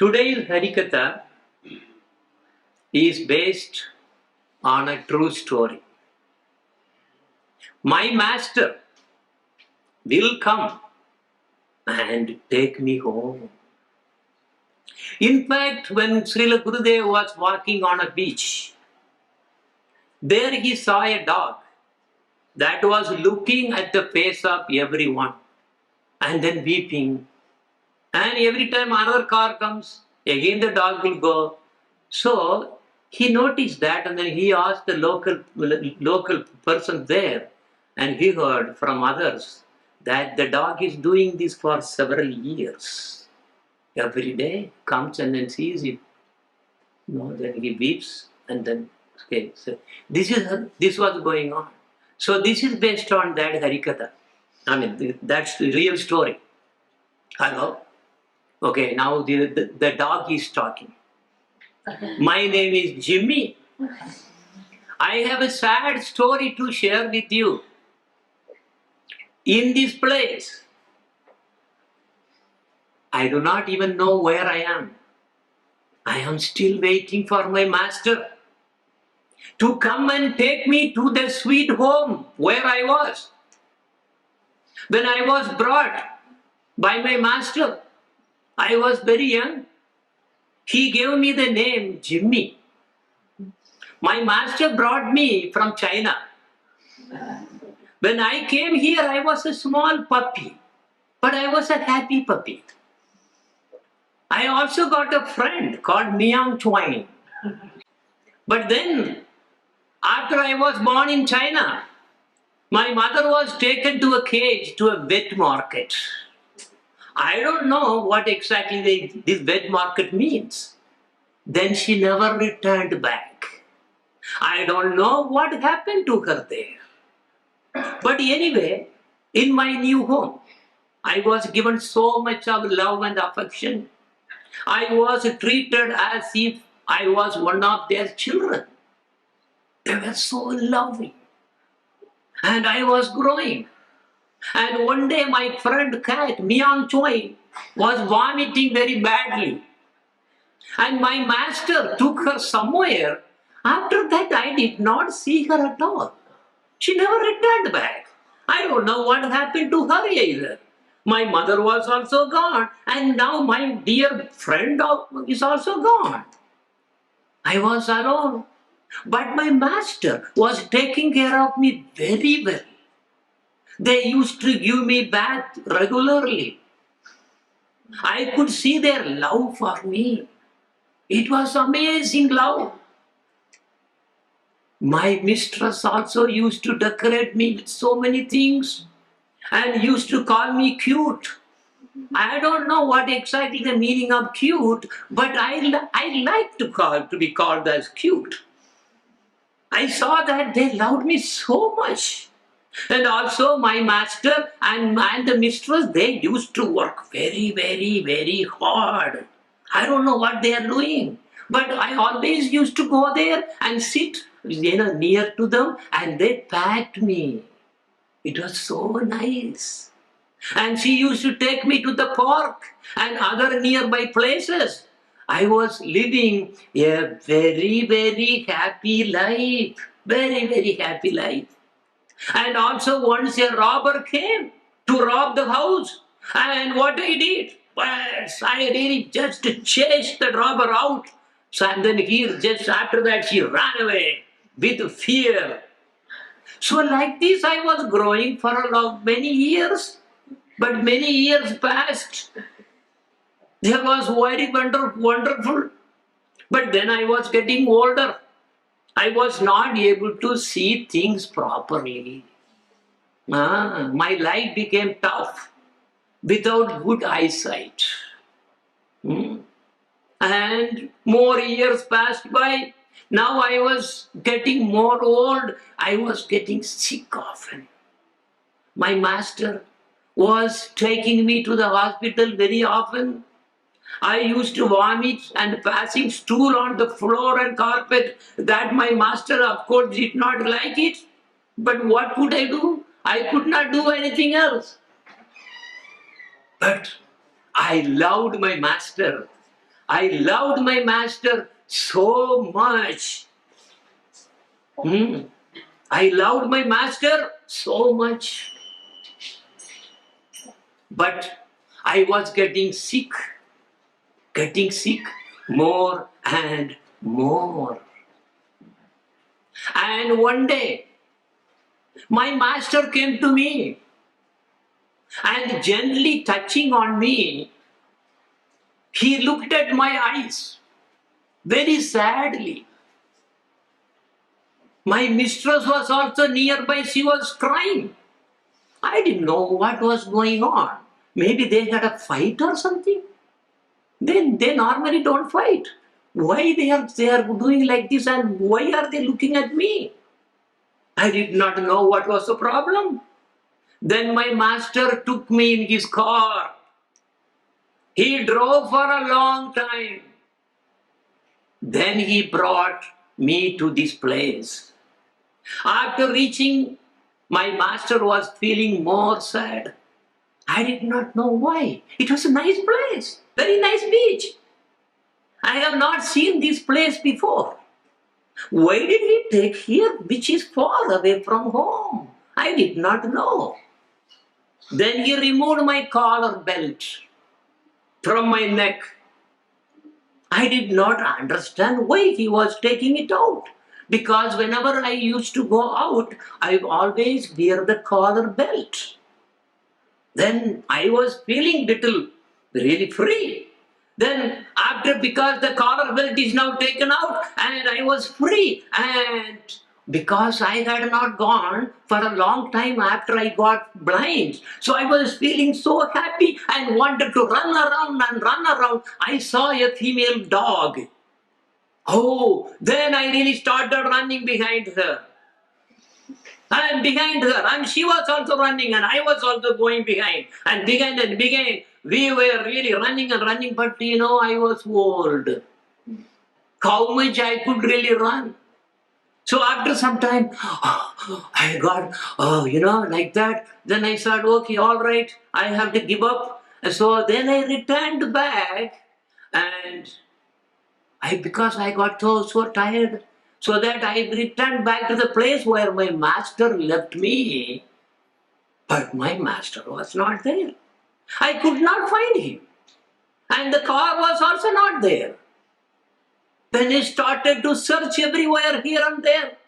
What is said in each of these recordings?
Today's harikatha is based on a true story. My master will come and take me home. In fact, when Srila Gurudev was walking on a beach, there he saw a dog that was looking at the face of everyone and then weeping. And every time another car comes, again the dog will go. So he noticed that, and then he asked the local person there, and he heard from others that the dog is doing this for several years. Every day comes and then sees it. Then he weeps, and then okay. So this was going on. So this is based on that harikatha. I mean, that's the real story. Hello. Okay, now the dog is talking. My name is Jimmy. I have a sad story to share with you. In this place, I do not even know where I am. I am still waiting for my master to come and take me to the sweet home where I was. When I was brought by my master, I was very young. He gave me the name Jimmy. My master brought me from China. When I came here, I was a small puppy, but I was a happy puppy. I also got a friend called Miang Chuan. But then, after I was born in China, my mother was taken to a cage to a wet market. I don't know what exactly this wet market means. Then she never returned back. I don't know what happened to her there. But anyway, in my new home, I was given so much of love and affection. I was treated as if I was one of their children. They were so loving. And I was growing. And one day my friend cat, Miang Choi, was vomiting very badly. And my master took her somewhere. After that, I did not see her at all. She never returned back. I don't know what happened to her either. My mother was also gone, and now my dear friend is also gone. I was alone. But my master was taking care of me very well. They used to give me bath regularly. I could see their love for me. It was amazing love. My mistress also used to decorate me with so many things and used to call me cute. I don't know what exactly the meaning of cute, but I like to be called as cute. I saw that they loved me so much. And also my master and the mistress, they used to work very, very, very hard. I don't know what they are doing. But I always used to go there and sit near to them, and they packed me. It was so nice. And she used to take me to the park and other nearby places. I was living a very, very happy life. Very, very happy life. And also once a robber came to rob the house. And what I did? Well, I really just chased the robber out. So, and then just after that, he ran away with fear. So like this, I was growing for many years. But many years passed. That was very wonderful. But then I was getting older. I was not able to see things properly. My life became tough without good eyesight. And more years passed by. Now I was getting more old. I was getting sick often. My master was taking me to the hospital very often. I used to vomit and passing stool on the floor and carpet. That my master, of course, did not like it. But what could I do? I could not do anything else. But I loved my master. I loved my master so much. I loved my master so much. But I was getting sick more and more. And one day, my master came to me and gently touching on me, he looked at my eyes very sadly. My mistress was also nearby, she was crying. I didn't know what was going on. Maybe they had a fight or something. They normally don't fight. Why they are doing like this, and why are they looking at me? I did not know what was the problem. Then my master took me in his car. He drove for a long time. Then he brought me to this place. After reaching, my master was feeling more sad. I did not know why. It was a nice place, very nice beach. I have not seen this place before. Why did he take here, which is far away from home? I did not know. Then he removed my collar belt from my neck. I did not understand why he was taking it out. Because whenever I used to go out, I always wear the collar belt. Then I was feeling little really free. Then because the collar belt is now taken out and I was free, and because I had not gone for a long time after I got blind, so I was feeling so happy and wanted to run around and run around. I saw a female dog. Oh, then I really started running behind her. And behind her, and she was also running, and I was also going behind. And behind, we were really running and running, but I was old. How much I could really run? So after some time, I got, like that. Then I said, okay, all right, I have to give up. So then I returned back, and because I got so tired, so that I returned back to the place where my master left me. But my master was not there. I could not find him. And the car was also not there. Then I started to search everywhere, here and there.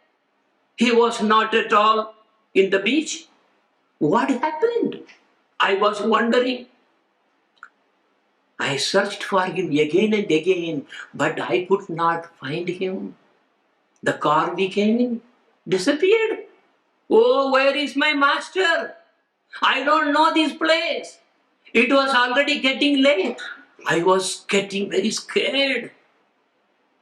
He was not at all in the beach. What happened? I was wondering. I searched for him again and again, but I could not find him. The car we came in disappeared. Oh, where is my master? I don't know this place. It was already getting late. I was getting very scared.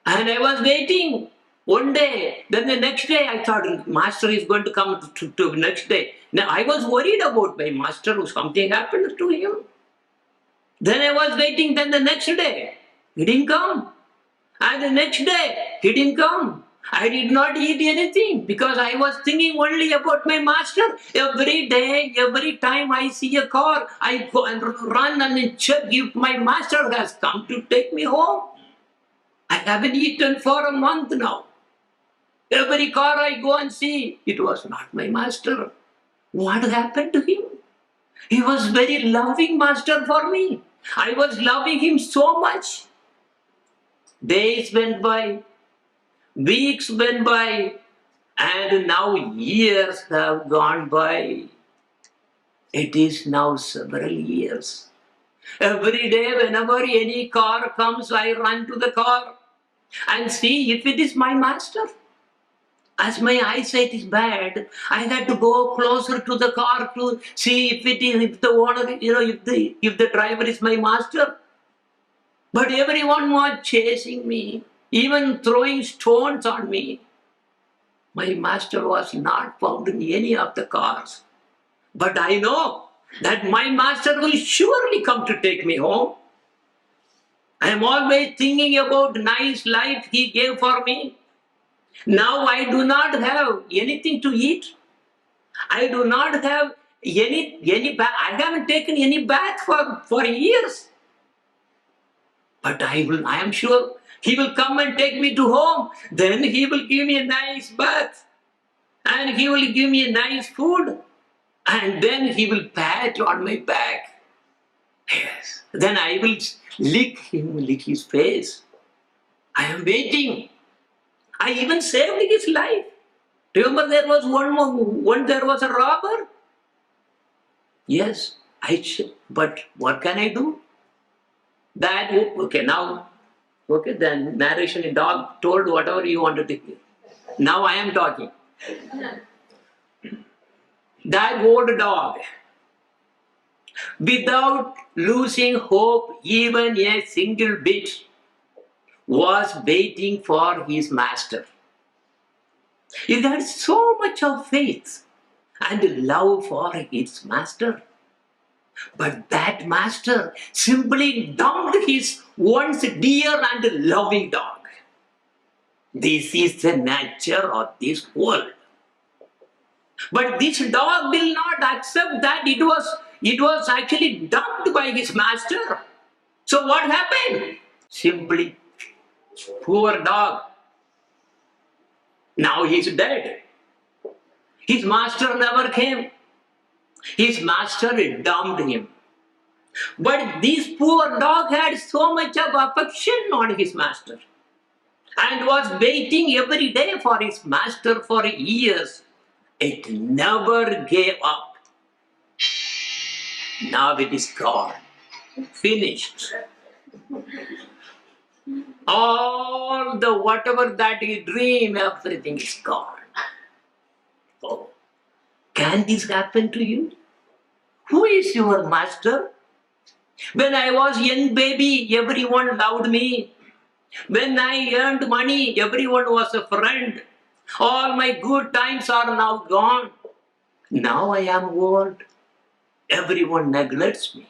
And I was waiting. One day, then the next day I thought master is going to come to next day. Now I was worried about my master, something happened to him. Then I was waiting, then the next day, he didn't come. And the next day, he didn't come. I did not eat anything because I was thinking only about my master. Every day, every time I see a car, I go and run and check if my master has come to take me home. I haven't eaten for a month now. Every car I go and see, it was not my master. What happened to him? He was very loving master for me. I was loving him so much. Days went by. Weeks went by, and now years have gone by. It is now several years. Every day, whenever any car comes, I run to the car and see if it is my master. As my eyesight is bad, I had to go closer to the car to see if the owner, if the driver is my master. But everyone was chasing me, even throwing stones on me. My master was not found in any of the cars. But I know that my master will surely come to take me home. I am always thinking about the nice life he gave for me. Now I do not have anything to eat. I do not have any bath. I haven't taken any bath for years. But I am sure he will come and take me to home. Then he will give me a nice bath. And he will give me a nice food. And then he will pat on my back. Yes. Then I will lick his face. I am waiting. I even saved his life. Remember there was there was a robber? Yes, but what can I do? Then narration, the dog told whatever you wanted to hear. Now I am talking. That old dog, without losing hope even a single bit, was waiting for his master. He had so much of faith and love for his master. But that master simply dumped his once dear and loving dog. This is the nature of this world. But this dog will not accept that it was actually dumped by his master. So what happened? Simply, poor dog. Now he is dead. His master never came. His master dumped him. But this poor dog had so much of affection on his master and was waiting every day for his master for years. It never gave up. Now it is gone. Finished. All the whatever that you dream, everything is gone. Oh, can this happen to you? Who is your master? When I was young baby, everyone loved me. When I earned money, everyone was a friend. All my good times are now gone. Now I am old. Everyone neglects me.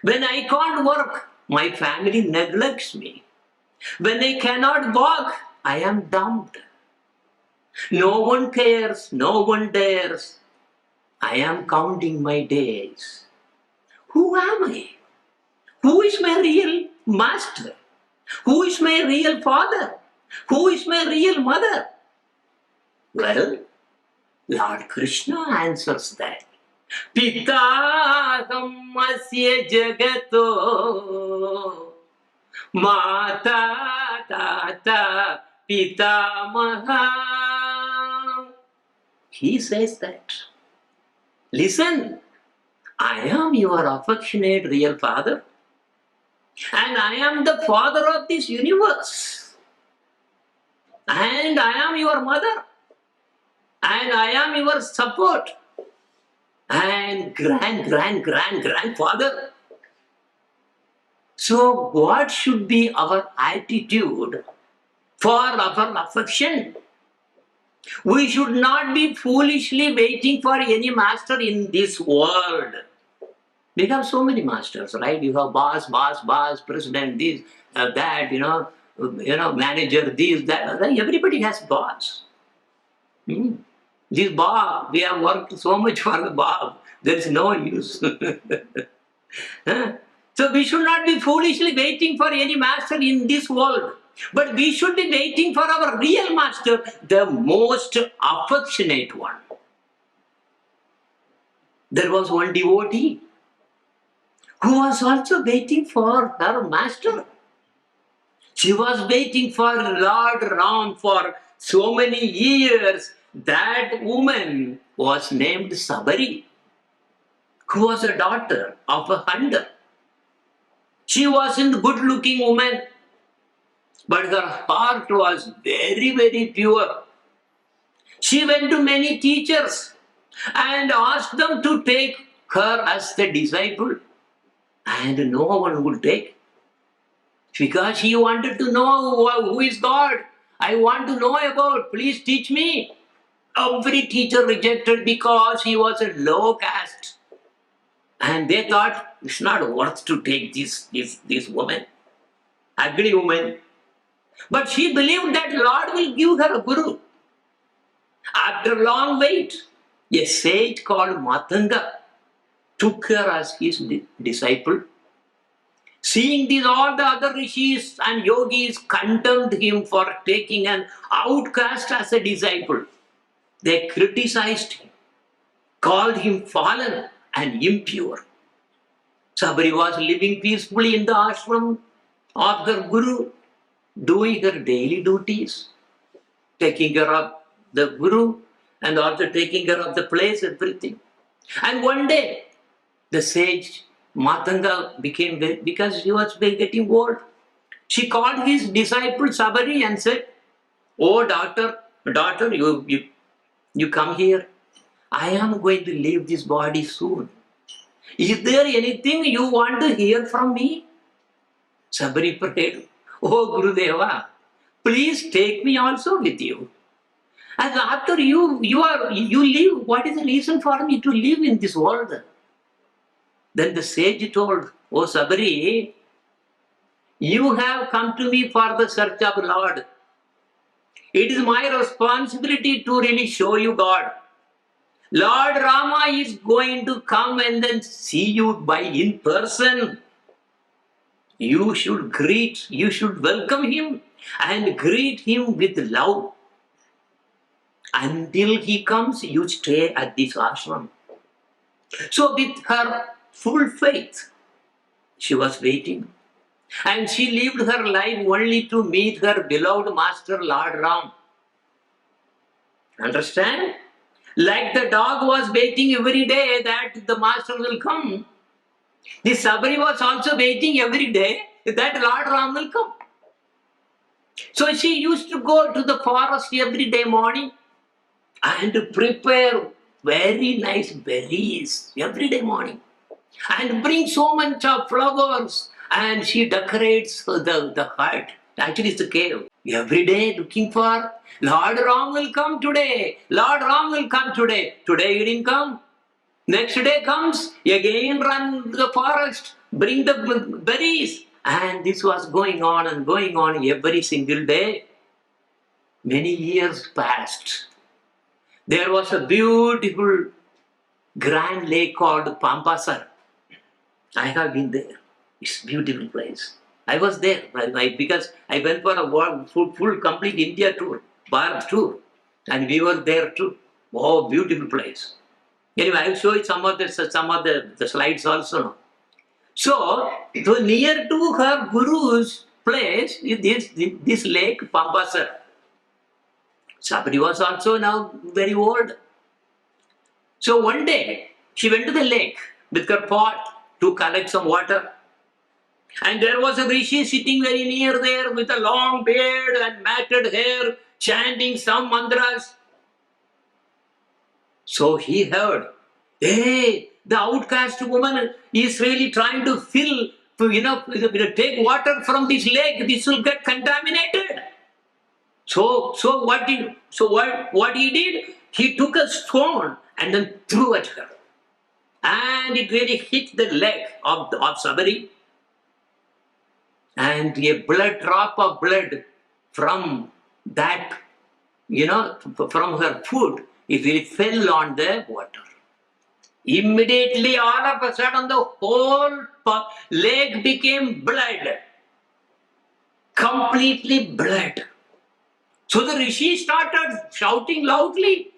When I can't work, my family neglects me. When I cannot walk, I am dumped. No one cares, no one dares. I am counting my days. Who am I? Who is my real master? Who is my real father? Who is my real mother? Well, Lord Krishna answers that. Pitaham asya jagato mata tata pitamaha. He says that. Listen, I am your affectionate real father. And I am the father of this universe. And I am your mother. And I am your support. And grandfather. So what should be our attitude for our affection? We should not be foolishly waiting for any master in this world. We have so many masters, right? You have boss, president, this, that, manager, this, that. Everybody has boss. This Bob, we have worked so much for the Bob. There is no use. So we should not be foolishly waiting for any master in this world. But we should be waiting for our real master, the most affectionate one. There was one devotee who was also waiting for her master. She was waiting for Lord Ram for so many years. That woman was named Sabari, who was a daughter of a hunter. She wasn't a good-looking woman, but her heart was very, very pure. She went to many teachers and asked them to take her as the disciple. And no one would take. Because she wanted to know who is God. I want to know about, please teach me. Every teacher rejected because he was a low caste. And they thought it's not worth to take this woman, ugly woman. But she believed that Lord will give her a guru. After a long wait, a sage called Matanga took her as his disciple. Seeing this, all the other rishis and yogis condemned him for taking an outcast as a disciple. They criticized him, called him fallen and impure. Sabari was living peacefully in the ashram of her guru, doing her daily duties, taking care of the guru and also taking care of the place, everything. And one day, the sage Matanga became very, because she was getting old. She called his disciple Sabari and said, "Oh daughter, you come here. I am going to leave this body soon. Is there anything you want to hear from me?" Sabari prayed, "Oh Gurudeva, please take me also with you. And after you live, what is the reason for me to live in this world?" Then the sage told, "Oh Sabari, you have come to me for the search of Lord. It is my responsibility to really show you God. Lord Rama is going to come and then see you by in person. You should welcome him and greet him with love. Until he comes, you stay at this ashram." So with her full faith, she was waiting. And she lived her life only to meet her beloved master Lord Ram. Understand? Like the dog was waiting every day that the master will come, the Sabari was also waiting every day that Lord Ram will come. So she used to go to the forest every day morning and prepare very nice berries every day morning and bring so much of flowers, and she decorates the hut. Actually, it's the cave. Every day looking for Lord Ram will come today. Lord Ram will come today. Today he didn't come. Next day comes, again run to the forest, bring the berries. And this was going on and going on every single day. Many years passed. There was a beautiful grand lake called Pampasar. I have been there. It's a beautiful place. I was there because I went for a full complete India tour, Bharat tour, and we were there too. Oh, beautiful place. Anyway, I will show you some of the slides also now. So near to her guru's place is this lake Pampasar. Sabari was also now very old. So one day she went to the lake with her pot to collect some water. And there was a rishi sitting very near there with a long beard and matted hair, chanting some mantras. So he heard, hey, the outcast woman is really trying to take water from this lake. This will get contaminated. So what he did? He took a stone and then threw at her, and it really hit the leg of Sabari. And a drop of blood from that, from her foot, it really fell on the water. Immediately, all of a sudden, the whole leg became blood. Completely blood. So the rishi started shouting loudly,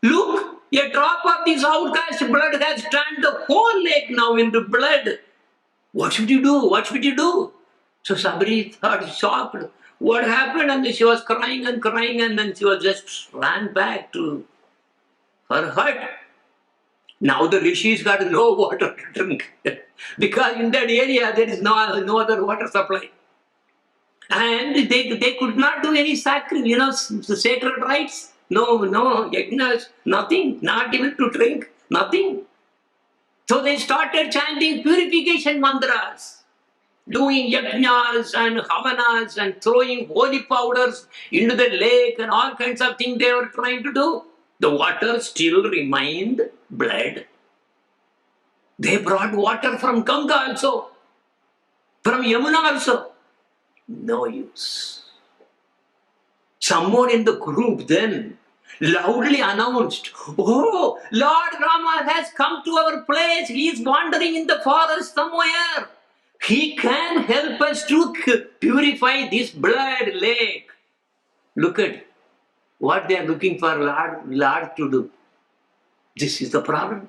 look, a drop of this outcast blood has turned the whole leg now into blood. What should you do? What should you do? So Sabari thought, shocked. What happened? And she was crying, and then she was just ran back to her hut. Now the rishis got no water to drink because in that area there is no other water supply. And they could not do any sacred rites. No yajnas, nothing, not even to drink, nothing. So they started chanting purification mantras, doing yajnas and havanas and throwing holy powders into the lake and all kinds of things they were trying to do. The water still remained blood. They brought water from Ganga also, from Yamuna also. No use. Someone in the group then loudly announced, oh, Lord Rama has come to our place. He is wandering in the forest somewhere. He can help us to purify this blood lake. Look at what they are looking for Lord to do. This is the problem.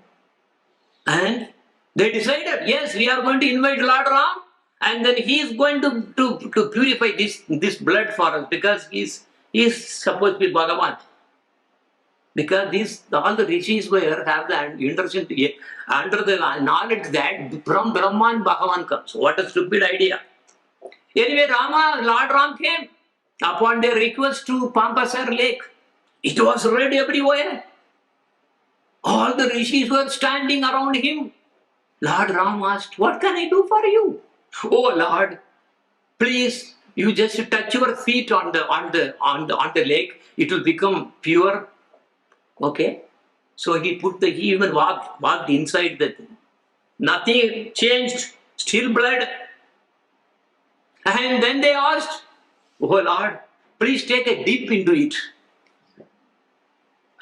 And they decided, yes, we are going to invite Lord Ram, and then he is going to purify this blood for us, because he is supposed to be Bhagavan. Because all the rishis have the interest under the knowledge that from Brahman Bhagavan comes. What a stupid idea. Anyway, Lord Ram came upon their request to Pampasar lake. It was red everywhere. All the rishis were standing around him. Lord Ram asked, "What can I do for you?" "Oh Lord, please, you just touch your feet on the lake. It will become pure." Okay. So he even walked inside the thing. Nothing changed. Still blood. And then they asked, "Oh Lord, please take a dip into it."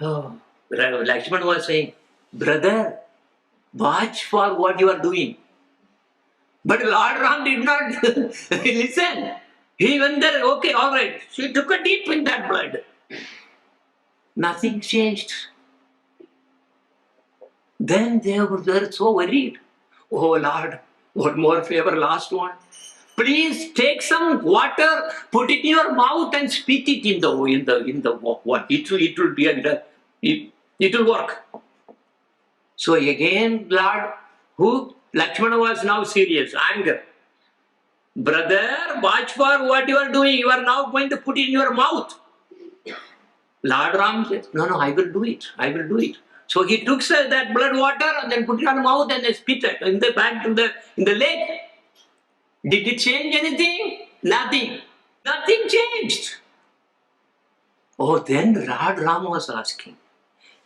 Oh, Lakshman was saying, "Brother, watch for what you are doing." But Lord Ram did not listen. He went there, okay, all right. She took a dip in that blood. Nothing changed. Then they were so worried. "Oh Lord, one more favor, last one. Please take some water, put it in your mouth and spit it in the what? It will be it will work." So again, Lord, Lakshmana was now serious, anger. "Brother, watch for what you are doing. You are now going to put it in your mouth." Lord Ram said, No, I will do it. I will do it. So he took that blood water and then put it on the mouth and then spit it back in the lake. Did it change anything? Nothing. Nothing changed. Oh, then Lord Ram was asking,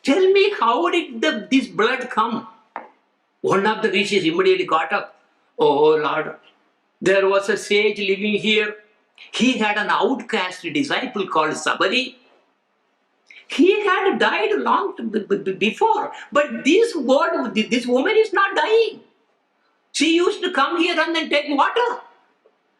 "Tell me, how did this blood come?" One of the rishis immediately got up. "Oh Lord, there was a sage living here. He had an outcast disciple called Sabari. He had died long before, but this woman is not dying. She used to come here and then take water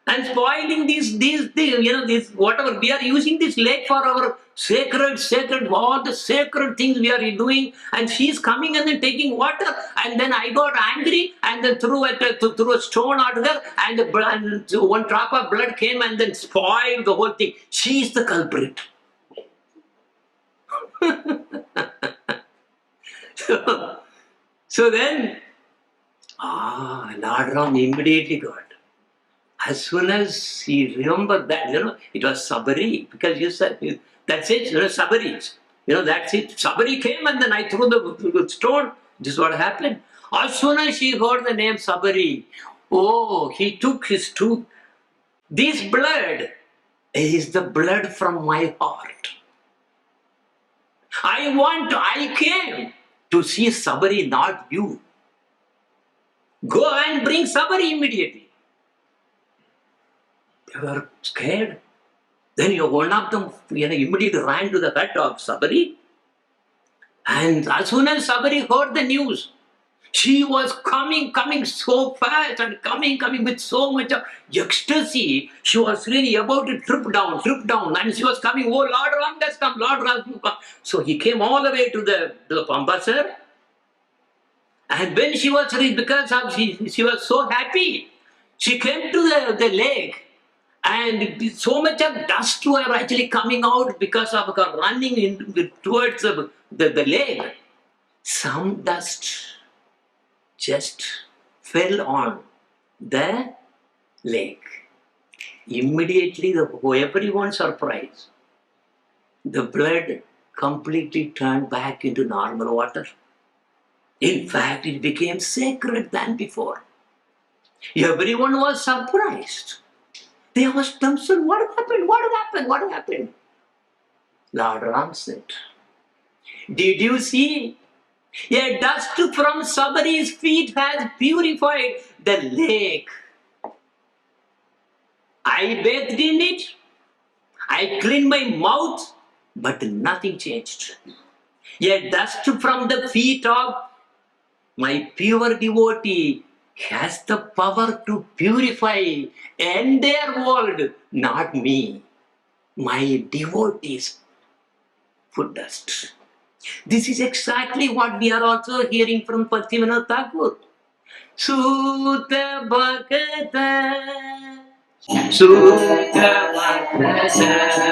and spoiling these things, whatever. We are using this lake for our sacred, all the sacred things we are doing, and she's coming and then taking water, and then I got angry and then threw a stone at her, and one drop of blood came and then spoiled the whole thing. She is the culprit." So then, Lord Ram immediately got. As soon as he remembered that, it was Sabari, because you said, that's it, Sabari. That's it. Sabari came and then I threw the stone. This is what happened. As soon as she heard the name Sabari, he took his tooth. This blood is the blood from my heart. I came to see Sabari, not you. Go and bring Sabari immediately. They were scared. Then one of them immediately ran to the hut of Sabari. And as soon as Sabari heard the news, she was coming so fast and coming with so much of ecstasy. She was really about to trip down, and she was coming. "Oh, Lord Ram has come, Lord Ram has come." So he came all the way to the Pampasar. And when she was because she was so happy, she came to the lake, and so much of dust were actually coming out because of her running towards the lake. Some dust just fell on the lake. Immediately, everyone surprised. The blood completely turned back into normal water. In fact, it became sacred than before. Everyone was surprised. They asked themselves, "What happened? What happened? What happened?" Lord Ram said, "Did you see? A dust from Sabari's feet has purified the lake. I bathed in it. I cleaned my mouth, but nothing changed. A dust from the feet of my pure devotee has the power to purify entire world, not me. My devotees put dust. This is exactly what we are also hearing from Bhaktivinoda Thakur. Sutta Bhakata, Sutta Bhakata.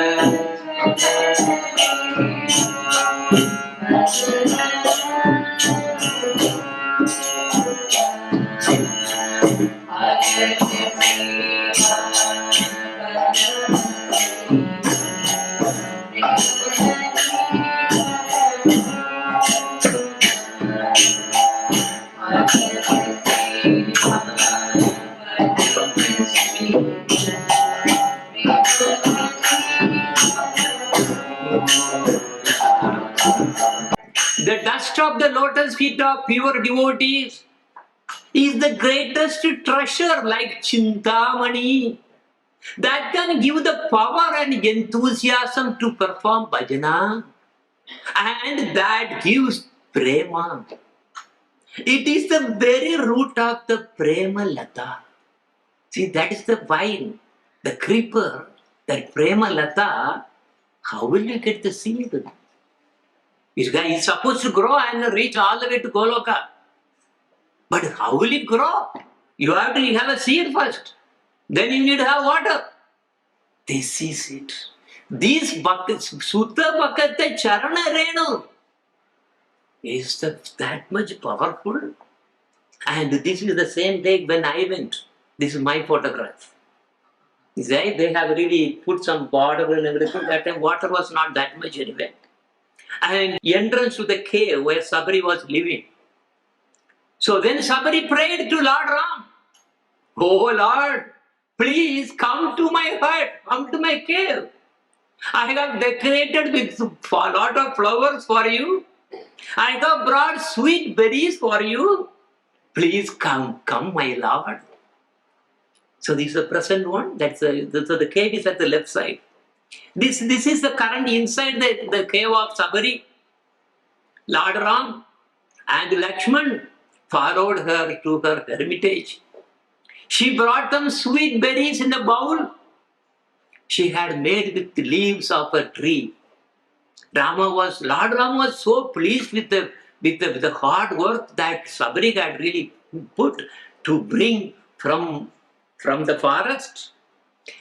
The dust of the lotus feet of pure devotees is the greatest treasure, like Chintamani, that can give the power and enthusiasm to perform bhajana, and that gives prema. It is the very root of the prema lata. See, that is the vine, the creeper, that prema lata. How will you get the seed? It's supposed to grow and reach all the way to Goloka. But how will it grow? You have to have a seed first. Then you need to have water. This is it. These buckets, Sutta Bhakata Charana Renu, is that much powerful. And this is the same day when I went. This is my photograph. They have really put some border and everything. That time water was not that much anyway. And entrance to the cave where Sabari was living. So then Sabari prayed to Lord Ram, "Oh Lord, please come to my hut, come to my cave. I have decorated with a lot of flowers for you. I have brought sweet berries for you. Please come, my Lord." So this is the present one. So the cave is at the left side. This is the current inside the cave of Sabari. Lord Ram and Lakshman followed her to her hermitage. She brought them sweet berries in a bowl. She had made with the leaves of a tree. Lord Rama was so pleased with the hard work that Sabari had really put to bring from the forest.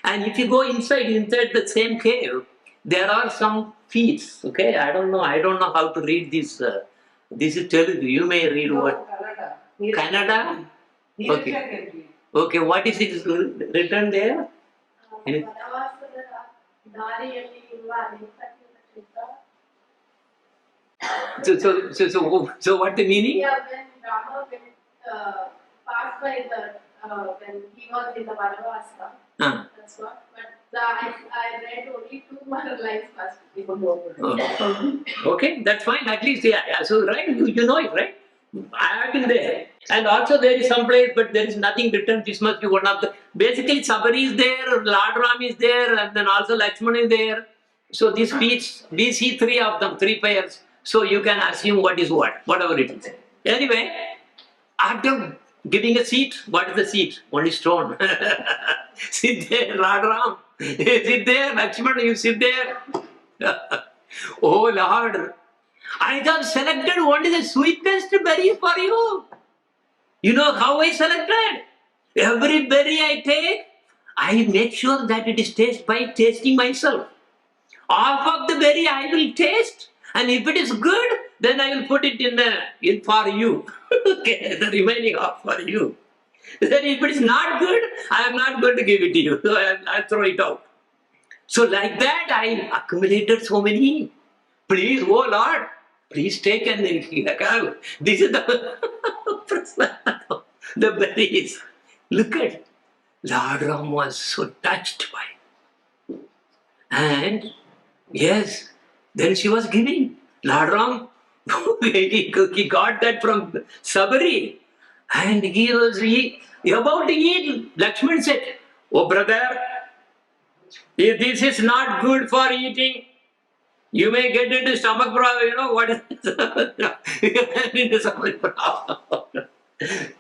And if you go inside the same cave, there are some feats. Okay, I don't know how to read this. This is Telugu. You may read what? Kannada. Okay. Okay, what is it written there? So what the meaning? Yeah, when Rama passed by when he was in the Vanavasa, that's what. But I read only 2 more lines first. Okay, that's fine. At least, yeah. So, right, you know it, right? I have been there. And also there is some place, but there is nothing written. This must be one of the... Basically, Sabari is there, Lord Ram is there, and then also Lakshman is there. So these feats, we see 3 of them, 3 pairs. So you can assume what is what, whatever it is. Anyway, after giving a seat, what is the seat? Only stone. Sit there, Lord Ram. Sit there, Lakshman, you sit there. Oh Lord, I have selected only the sweetest berry for you. You know how I selected? Every berry I take, I make sure that it is tasted by tasting myself. Half of the berry I will taste, and if it is good, then I will put it in for you. Okay, the remaining half for you. Then if it is not good, I am not going to give it to you. So I'll throw it out. So like that, I accumulated so many. Please, oh Lord, please take and this is the berries. Look at Lord Ram was so touched by. And yes, then she was giving. Lord Ram, he got that from Sabari. And he about to eat. Lakshman said, "Oh brother, if this is not good for eating, you may get into stomach problem." You know what is into stomach problem.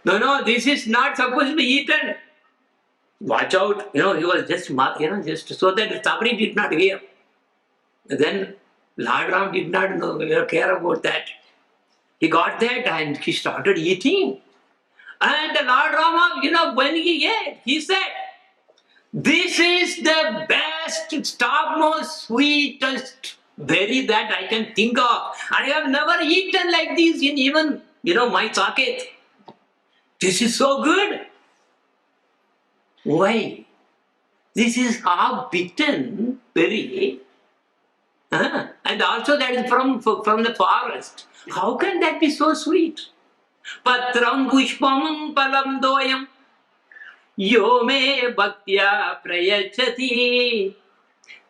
No, this is not supposed to be eaten. Watch out. He was just, just so that Sabri did not hear. Then Lord Ram did not care about that. He got that and he started eating. And Lord Rama, when he ate, he said, "This is the best, topmost, sweetest berry that I can think of. I have never eaten like this in even, my socket. This is so good." Why? This is half-bitten berry. And also that is from the forest. How can that be so sweet? Patram pushpam palam doyam yo me bhaktya prayachati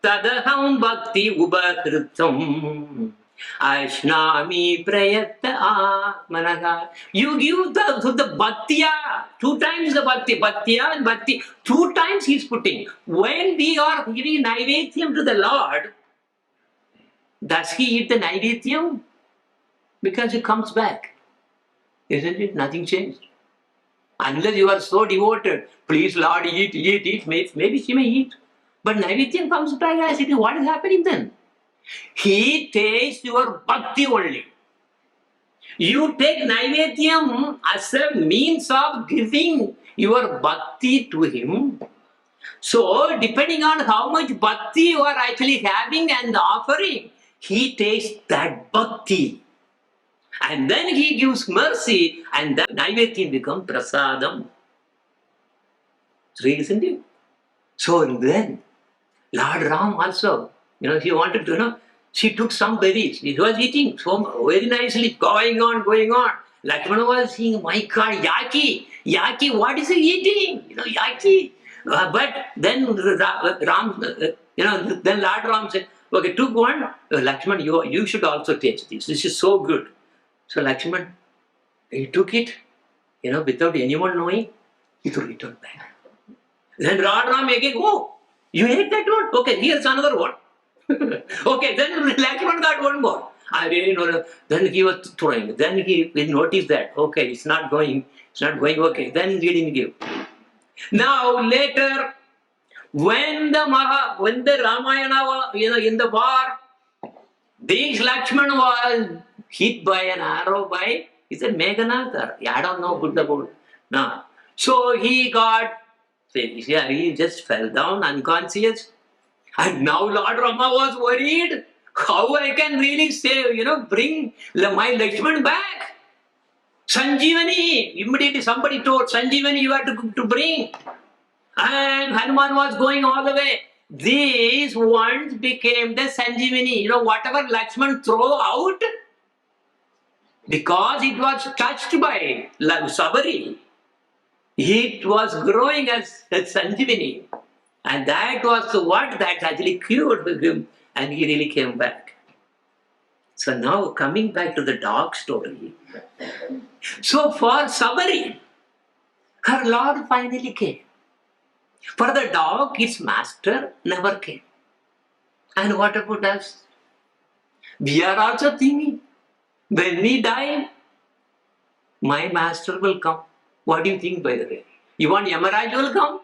tadaham bhakti ubakritam ashnami prayatta atmanaha. You give the bhaktya, 2 times the bhaktya and bhakti, 2 times he's putting. When we are giving naivedyam to the Lord, does he eat the naivedyam? Because it comes back. Isn't it? Nothing changed. Unless you are so devoted, please Lord, eat, maybe she may eat. But naivedyam comes back as it is. What is happening then? He tastes your bhakti only. You take naivedyam as a means of giving your bhakti to him. So, depending on how much bhakti you are actually having and offering, he tastes that bhakti. And then he gives mercy, and that naivedyam becomes prasadam. Isn't it? So then, Lord Ram also, he wanted to, she took some berries. He was eating so very nicely, going on. Lakshmana was saying, my God, Yaki, what is he eating? Yaki. But then Ram, then Lord Ram said, okay, took one. Lakshmana, you should also taste this. This is so good. So Lakshman, he took it, without anyone knowing, he threw it on back. Then Lord Ram again, oh, you ate that one? Okay, here's another one. Okay, then Lakshman got one more. I really know. Then he was throwing. Then he noticed that, okay, it's not going, okay. Then he didn't give. Now later, when the Ramayana was, in the war, this Lakshman was hit by an arrow by, he said, Meghanatha. I don't know good about it. No. So he just fell down unconscious. And now Lord Rama was worried. How I can really bring my Lakshman back? Sanjeevani. Immediately somebody told Sanjeevani you have to bring. And Hanuman was going all the way. These ones became the Sanjeevani. Whatever Lakshman throw out, because it was touched by Sabari, it was growing as Sanjeevani. And that was what that actually cured him, and he really came back. So now coming back to the dog story. So for Sabari, her Lord finally came. For the dog, its master never came. And what about us? We are also thinking, when we die, my master will come. What do you think, by the way? You want Yamaraj will come?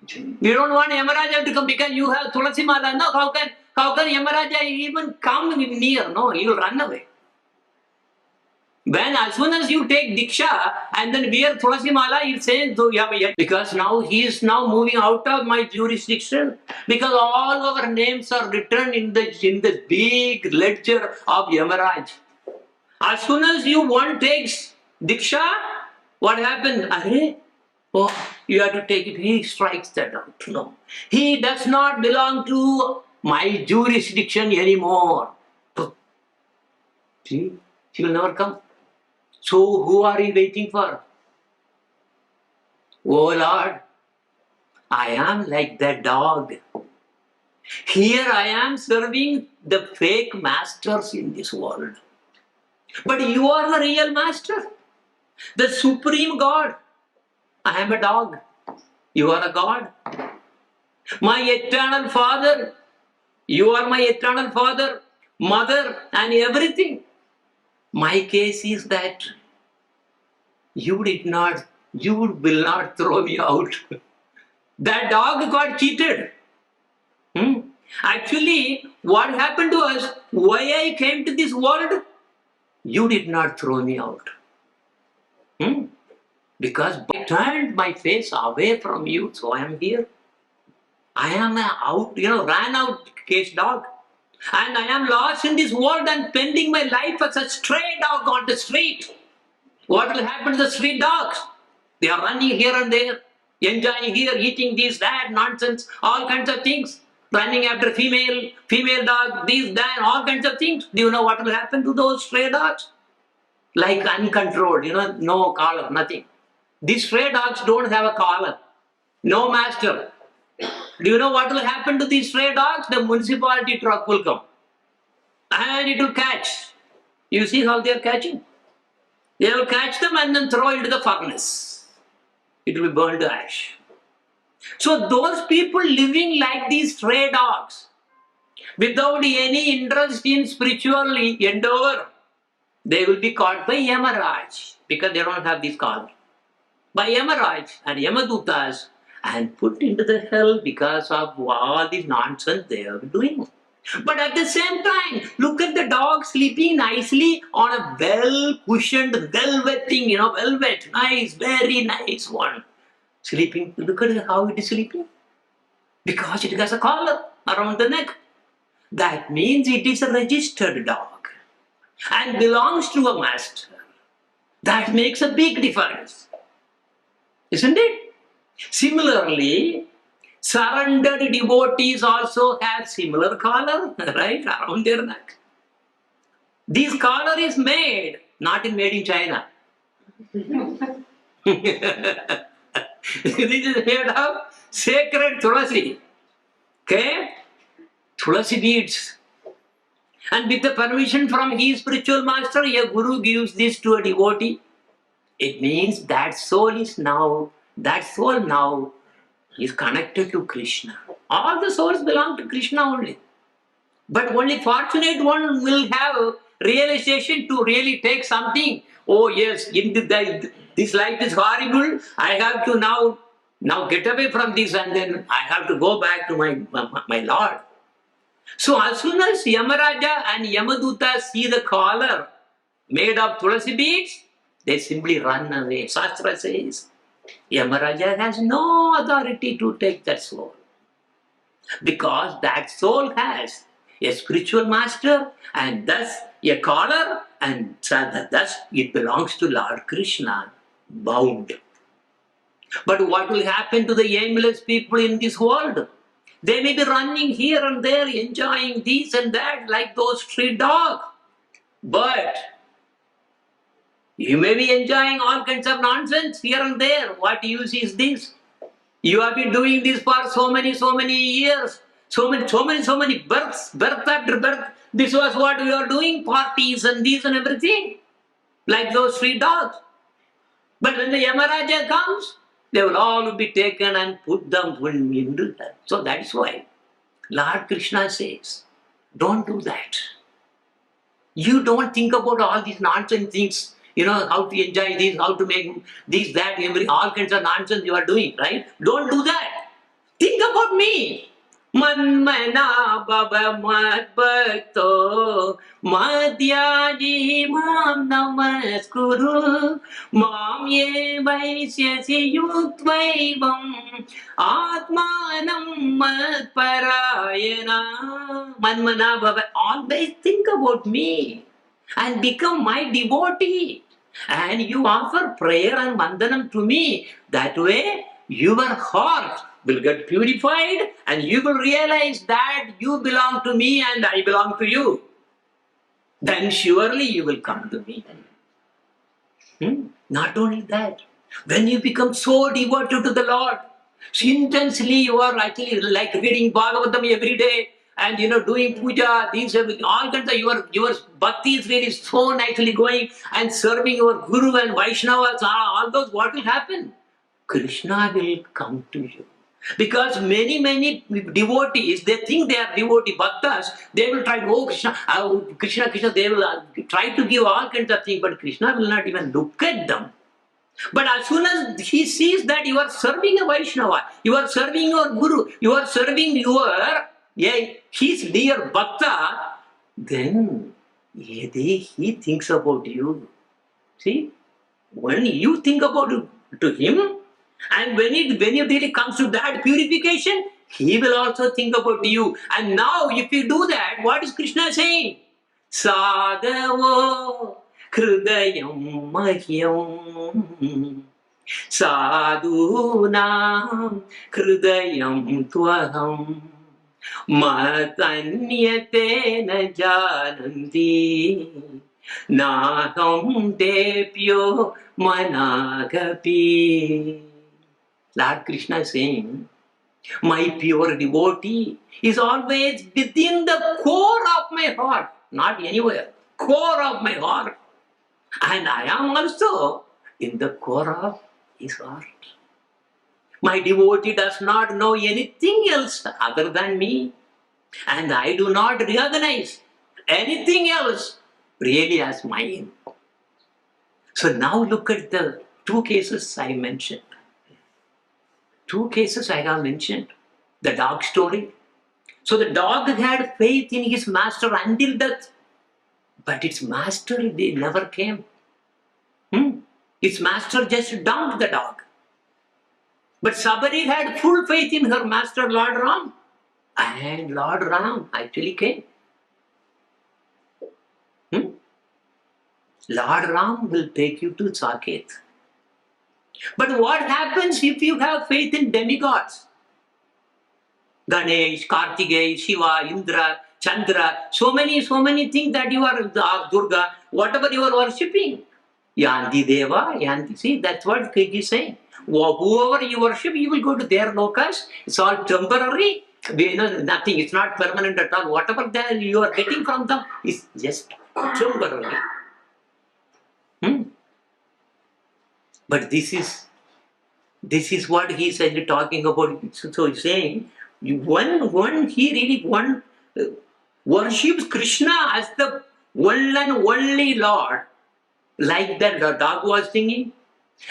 You don't want Yamaraja to come because you have Tulasi Mala. No, how can Yamaraja even come near? No, he will run away. When as soon as you take Diksha and then wear Tulasi Mala, it says, because now he is now moving out of my jurisdiction, because all our names are written in the big ledger of Yamaraj. As soon as one takes Diksha, what happens? Oh, you have to take it. He strikes that out. No. He does not belong to my jurisdiction anymore. See, he will never come. So who are you waiting for? Oh Lord, I am like that dog. Here I am serving the fake masters in this world. But you are the real master, the supreme God. I am a dog. You are a God. My eternal Father. You are my eternal Father, Mother, and everything. My case is that you will not throw me out. That dog got cheated. Actually, what happened to us, why I came to this world, you did not throw me out. Because I turned my face away from you, so I am here. I am ran out case dog. And I am lost in this world and spending my life as a stray dog on the street. What will happen to the street dogs? They are running here and there, enjoying here, eating this, that, nonsense, all kinds of things. Running after female dog, this, that, all kinds of things. Do you know what will happen to those stray dogs? Like uncontrolled, no collar, nothing. These stray dogs don't have a collar, no master. Do you know what will happen to these stray dogs? The municipality truck will come and it will catch. You see how they are catching? They will catch them and then throw into the furnace. It will be burned to ash. So those people living like these stray dogs, without any interest in spiritual endeavor, they will be caught by Yamaraj because they don't have this collar. By Yamaraj and Yamadutas and put into the hell because of all this nonsense they are doing. But at the same time, look at the dog sleeping nicely on a well-cushioned velvet thing, velvet, nice, very nice one. Sleeping, look at how it is sleeping. Because it has a collar around the neck. That means it is a registered dog and belongs to a master. That makes a big difference. Isn't it? Similarly, surrendered devotees also have similar collar, right, around their neck. This collar is made, not made in China. This is made of sacred tulasi. Okay? Tulasi beads. And with the permission from his spiritual master, a guru gives this to a devotee. It means that soul now is connected to Krishna. All the souls belong to Krishna only. But only fortunate one will have realization to really take something. Oh yes, this life is horrible. I have to now get away from this and then I have to go back to my Lord. So as soon as Yamaraja and Yamaduta see the collar made of tulasi beads, they simply run away. Shastra says, Yamaraja has no authority to take that soul. Because that soul has a spiritual master and thus a collar and thus it belongs to Lord Krishna, bound. But what will happen to the aimless people in this world? They may be running here and there, enjoying this and that like those street dogs. But you may be enjoying all kinds of nonsense here and there. What use is this? You have been doing this for so many years. So many birth after birth. This was what we are doing, parties and this and everything. Like those street dogs. But when the Yamaraja comes, they will all be taken and put them into that. So that's why Lord Krishna says, don't do that. You don't think about all these nonsense things, how to enjoy this, how to make this, that, all kinds of nonsense you are doing, right? Don't do that. Think about me. Manmana baba mat bhakto madhyaji mam namaskuru mam ye vaisyasi yutvaivam atmanam mat parayana. Manmana baba, always think about me and become my devotee. And you offer prayer and vandanam to me. That way, your heart will get purified and you will realize that you belong to me and I belong to you. Then surely you will come to me. Not only that, when you become so devoted to the Lord, so intensely you are actually like reading Bhagavatam every day and doing puja, these all kinds of your bhakti is really so nicely going and serving your Guru and Vaishnavas, all those, what will happen? Krishna will come to you. Because many devotees, they think they are devotee bhaktas, they will try to, Krishna, they will try to give all kinds of things, but Krishna will not even look at them. But as soon as he sees that you are serving a Vaishnava, you are serving your Guru, you are serving his dear Bhakta, then he thinks about you. See, when you think about it to him, and when it really comes to that purification, he will also think about you. And now, if you do that, what is Krishna saying? Sadhavo Hrudayam Mahyam Sadhunam Hrudayam Tvaham Matanyate na jananti Naham Debyo Managapi. Lord Krishna is saying, my pure devotee is always within the core of my heart, not anywhere, core of my heart. And I am also in the core of his heart. My devotee does not know anything else other than me. And I do not recognize anything else really as mine. So now look at the two cases I mentioned. Two cases I have mentioned. The dog story. So the dog had faith in his master until death. But its master never came. Its master just dumped the dog. But Sabari had full faith in her master Lord Ram. And Lord Ram actually came. Lord Ram will take you to Saket. But what happens if you have faith in demigods? Ganesh, Kartikeya, Shiva, Indra, Chandra, so many things that you are, Durga, whatever you are worshipping. Yanti Deva, Yanti, see, that's what Krishna is saying. Whoever you worship, you will go to their lokas. It's all temporary. Nothing, it's not permanent at all. Whatever that you are getting from them is just temporary. But this is what he is actually talking about. So he's saying, one worships Krishna as the one and only Lord, like that the dog was thinking,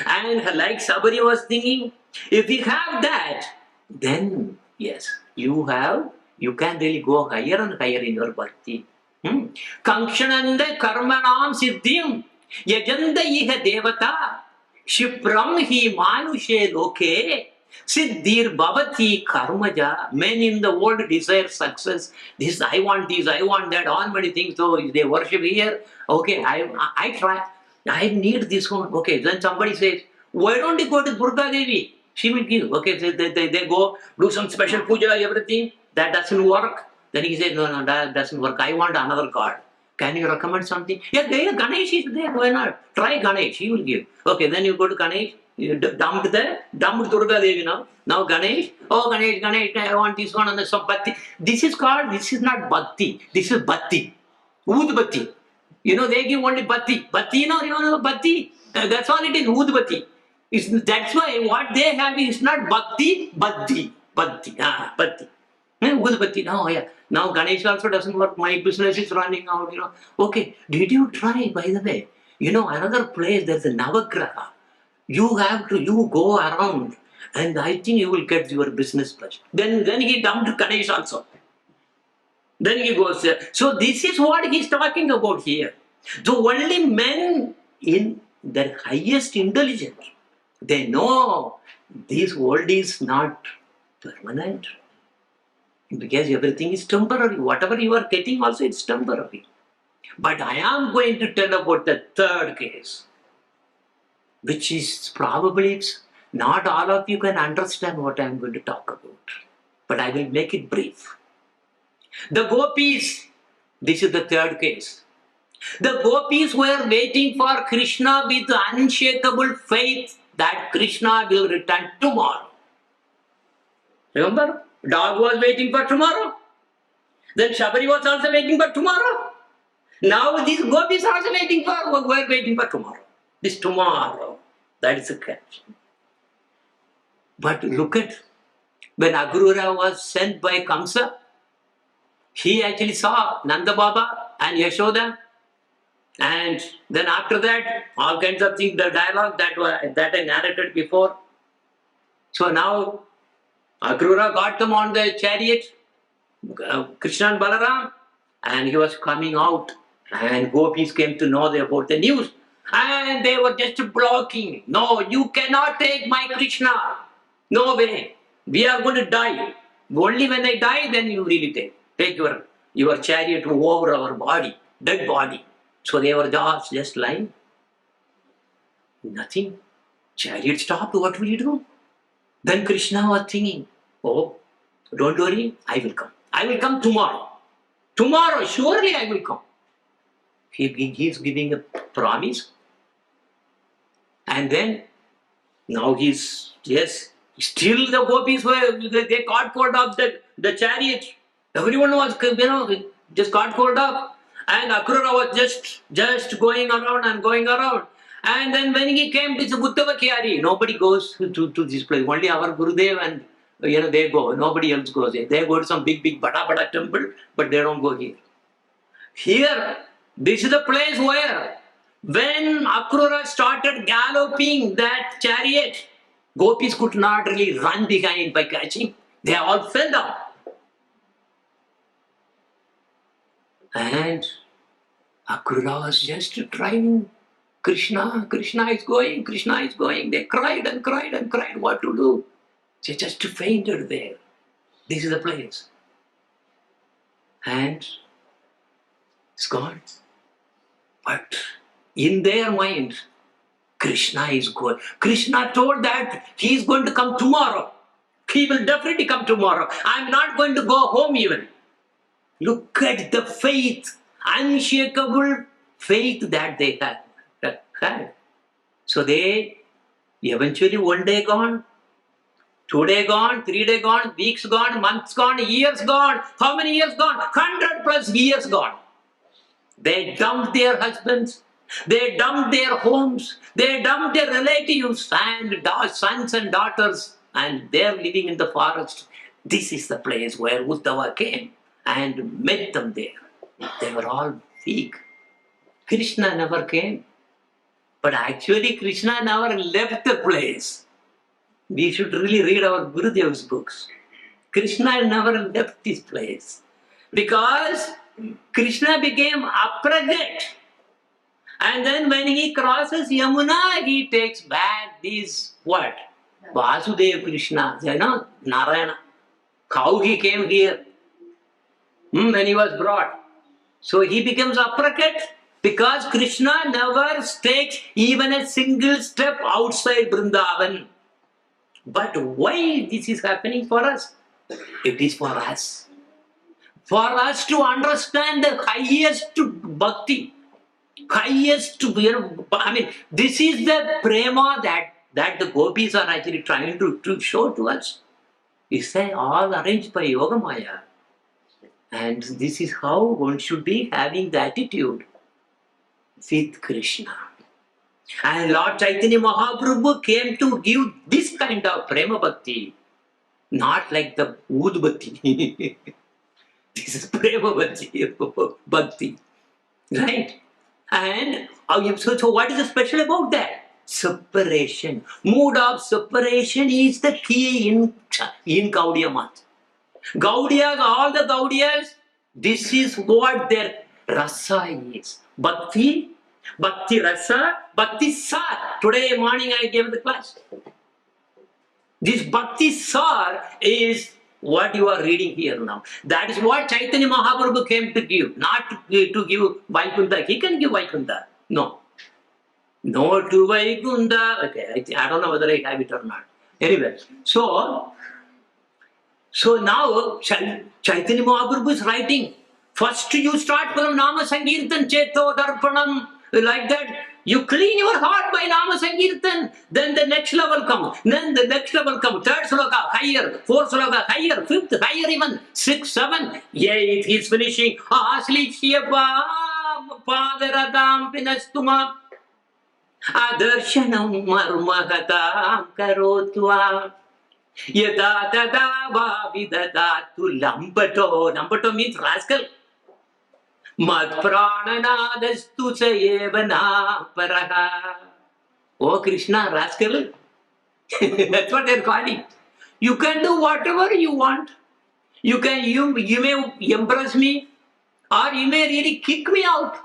and like Sabari was thinking. If you have that, then yes, you can really go higher and higher in your bhakti. Kankshananda karmanam siddhim yajanda iha devata Shipram hi manushe loke siddhir bhavati karmaja. Men in the world desire success. This, I want this, I want that, all many things. So they worship here. Okay, I try. I need this one. Okay, then somebody says, why don't you go to Durga Devi? She will give. Okay, they go do some special puja, everything. That doesn't work. Then he says, no, that doesn't work. I want another god. Can you recommend something? Yeah, Ganesh is there. Why not? Try Ganesh. He will give. Okay, then you go to Ganesh. You dumped Durga Devi now. Now Ganesh. Oh, Ganesh, I want this one and this one. Bhakti. This is not Bhakti. This is Bhakti. Udbati. They give only Bhakti. Bhakti, you know Bhakti. That's all it is. Udbati. That's why what they have is not Bhakti. Bhakti. Bhakti. Now Ganesh also doesn't work. My business is running out. Okay, did you try, by the way? Another place, there's a Navagraha. You go around, and I think you will get your business plus. Then he dumped Ganesh also. Then he goes there. So this is what he's talking about here. So only men in their highest intelligence, they know this world is not permanent. Because everything is temporary. Whatever you are getting also, it's temporary. But I am going to tell about the third case, which is probably not all of you can understand what I am going to talk about. But I will make it brief. The gopis, this is the third case. The gopis were waiting for Krishna with unshakable faith that Krishna will return tomorrow. Remember? Dog was waiting for tomorrow. Then Shabari was also waiting for tomorrow. Now these gopis are also waiting for tomorrow. This tomorrow. That is the catch. But look at, when Akrura was sent by Kamsa, he actually saw Nanda Baba and Yashoda. And then after that, all kinds of things, the dialogue that I narrated before. So now Akrura got them on the chariot, Krishna and Balaram, and he was coming out, and gopis came to know about the news, and they were just blocking. No, you cannot take my Krishna. No way. We are going to die. Only when I die, then you really take your chariot over our body, dead body. So they were just lying. Nothing. Chariot stopped. What will you do? Then Krishna was thinking, oh, don't worry, I will come. I will come tomorrow. Tomorrow, surely I will come. He is giving a promise. And then, now still the gopis they got hold of the chariot. Everyone was, just got hold of. And Akrura was just going around and going around. And then when he came to Uttava Kyari, nobody goes to this place. Only our Gurudev and they go. Nobody else goes there. They go to some big bada temple, but they don't go here. Here, this is the place where when Akrura started galloping that chariot, gopis could not really run behind by catching. They all fell down. And Akrura was just trying, Krishna is going, Krishna is going. They cried and cried and cried what to do. They just fainted there. This is the place. And it's gone. But in their mind, Krishna is going. Krishna told that he is going to come tomorrow. He will definitely come tomorrow. I'm not going to go home even. Look at the faith, unshakable faith that they had. So they eventually one day gone, 2 days gone, 3 days gone, weeks gone, months gone, years gone. How many years gone? 100+ years gone. They dumped their husbands, they dumped their homes, they dumped their relatives and sons and daughters, and they're living in the forest. This is the place where Uddhava came and met them there. They were all weak. Krishna never came. But actually Krishna never left the place. We should really read our Gurudev's books. Krishna never left this place. Because Krishna became apragat. And then when he crosses Yamuna, he takes back this what? Vasudeva Krishna, Narayana. How he came here when he was brought. So he becomes apragat because Krishna never takes even a single step outside Vrindavan. But why this is happening for us? It is for us. For us to understand the highest bhakti, highest, this is the prema that the gopis are actually trying to show to us. It's all arranged by Yoga Maya. And this is how one should be having the attitude with Krishna. And Lord Chaitanya Mahaprabhu came to give this kind of prema bhakti, not like the Ud bhakti. This is prema bhakti, right? And so what is special about that? Separation. Mood of separation is the key in Gaudiya month. Gaudiyas, all the Gaudiyas, this is what their rasa is. Bhakti rasa, bhakti sar. Today morning I gave the class. This bhakti sar is what you are reading here now. That is what Chaitanya Mahaprabhu came to give, not to give Vaikuntha. He can give Vaikuntha. No to Vaikuntha. Okay, I don't know whether I have it or not. Anyway, so now Chaitanya Mahaprabhu is writing. First you start from Nama Sankirtan, Cheto Darpanam, like that. You clean your heart by Nama Sankirtan. Then the next level comes. Then the next level comes. Third sloka higher, fourth sloka higher, fifth higher even, 6, 7, 8. He's finishing. Aslishya Padaradam Pinastuma Adarshanam Marmagatam Karotva. Yada tada va vidadatu lambato. Lambato means rascal. Mat prananadastu sayevana paraha. Oh Krishna, rascal. That's what they're calling. You can do whatever you want. You may impress me, or you may really kick me out,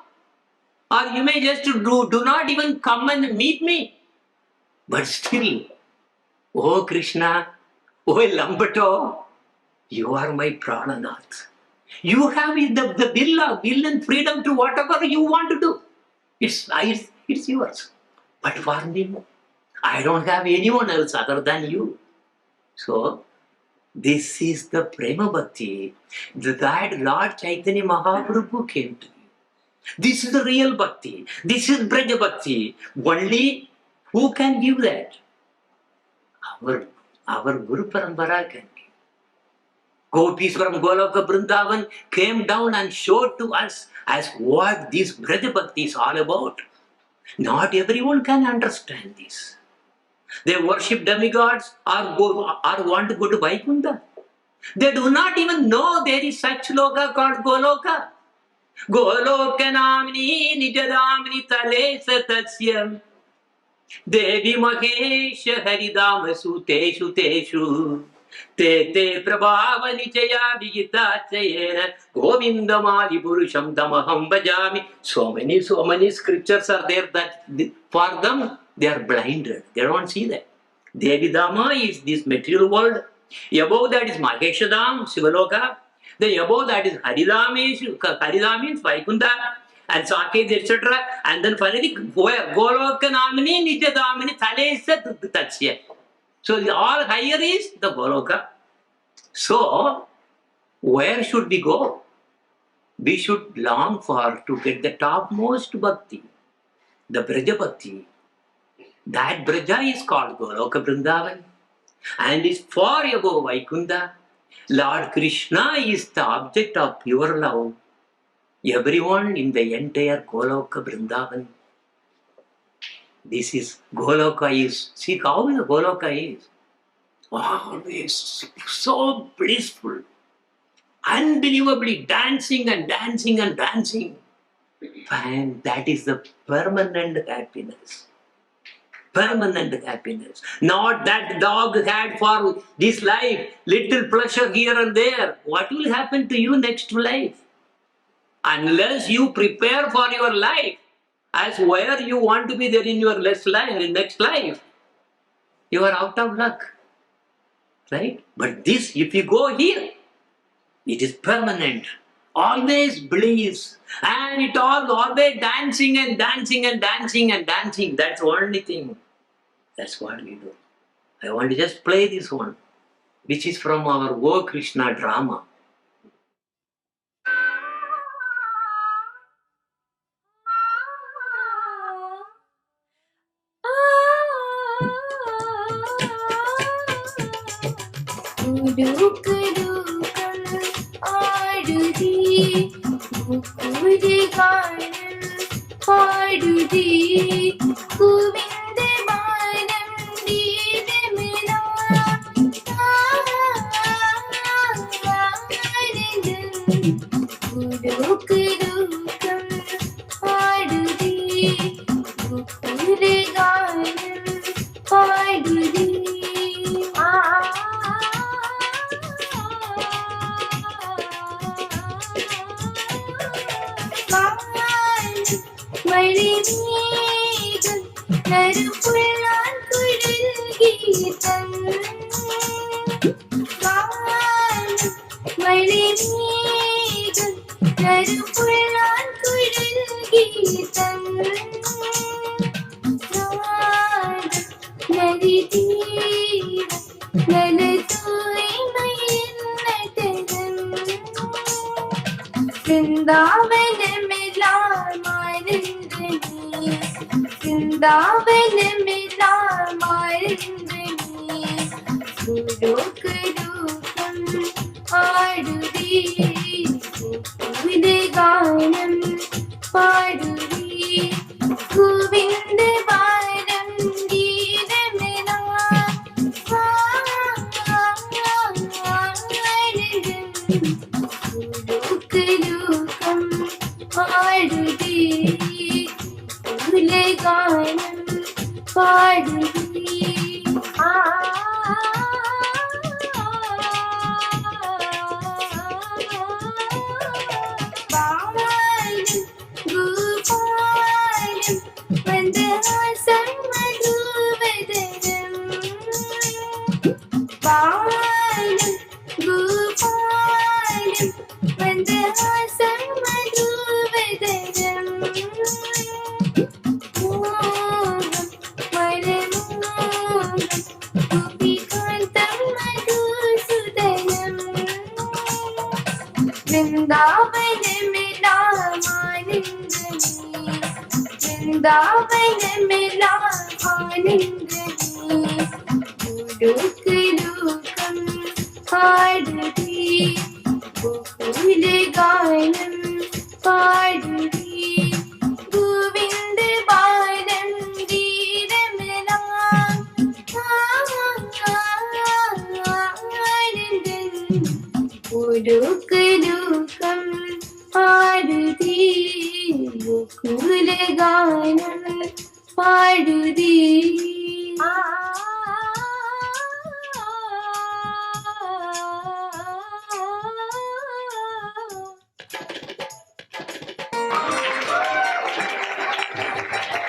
or you may just do not even come and meet me. But still, oh Krishna, oh Lambato, you are my prananath. You have the will and freedom to whatever you want to do. It's yours. But for me, I don't have anyone else other than you. So, this is the Prema Bhakti that Lord Chaitanya Mahaprabhu came to you. This is the real Bhakti. This is Braja Bhakti. Only who can give that? Our Guru Parampara can give. Gopis from Goloka Vrindavan came down and showed to us as what this Braja Bhakti is all about. Not everyone can understand this. They worship demigods or want to go to Vaikuntha. They do not even know there is such loka called Goloka. Goloka namni nijadamni tale satasyam Devi Mahesha Haridama Suteshu Teshu Te Prabhava Nichaya Vigita Chayena Govindamali Purusham Damaham Bhajami. So many scriptures are there that for them they are blinded. They don't see that. Devi Dama is this material world. Above that is Maheshadam, Sivaloka. The above that is Haridam means Vaikuntha and Saket, etc. And then finally, Goloka Namini, Nijadamini, Thalesa Tatsya. So all higher is the Goloka. So, where should we go? We should long for to get the topmost bhakti, the Braja Bhakti. That Braja is called Goloka Vrindavan and is far above Vaikuntha. Lord Krishna is the object of pure love. Everyone in the entire Goloka Vrindavan. This is Goloka is. See how the Goloka is. Always so blissful. Unbelievably dancing and dancing and dancing. And that is the permanent happiness. Permanent happiness. Not that dog had for this life, little pleasure here and there. What will happen to you next life? Unless you prepare for your life as where you want to be there in your next life, you are out of luck. Right? But this, if you go here, it is permanent. Always bliss. And it always dancing and dancing and dancing and dancing. That's the only thing. That's what we do. I want to just play this one, which is from our O Krishna drama. പാടുതി ബാലൻ ഗോപാലൻ മന്ദഹാസം മധുവദനം ബാലൻ ഗോപാലൻ മന്ദഹാസം മധുവദനം മോഹം മരമോഹം ഗോപികാന്തം മധുസൂദനം വൃന്ദാവനമിലാമാനന്ദനീ വൃന്ദാവനമിലാമാനന്ദനീ ഗുരുകുലൂകം പാടുതി ഗോകുലഗാനം പാടുതി ഗോവിന്ദ ബാലം ഗീതമെല്ലാം ആനന്ദൻ ഗുരുകുലൂകം പാടുതി ഗോകുലഗാനം പാടുതി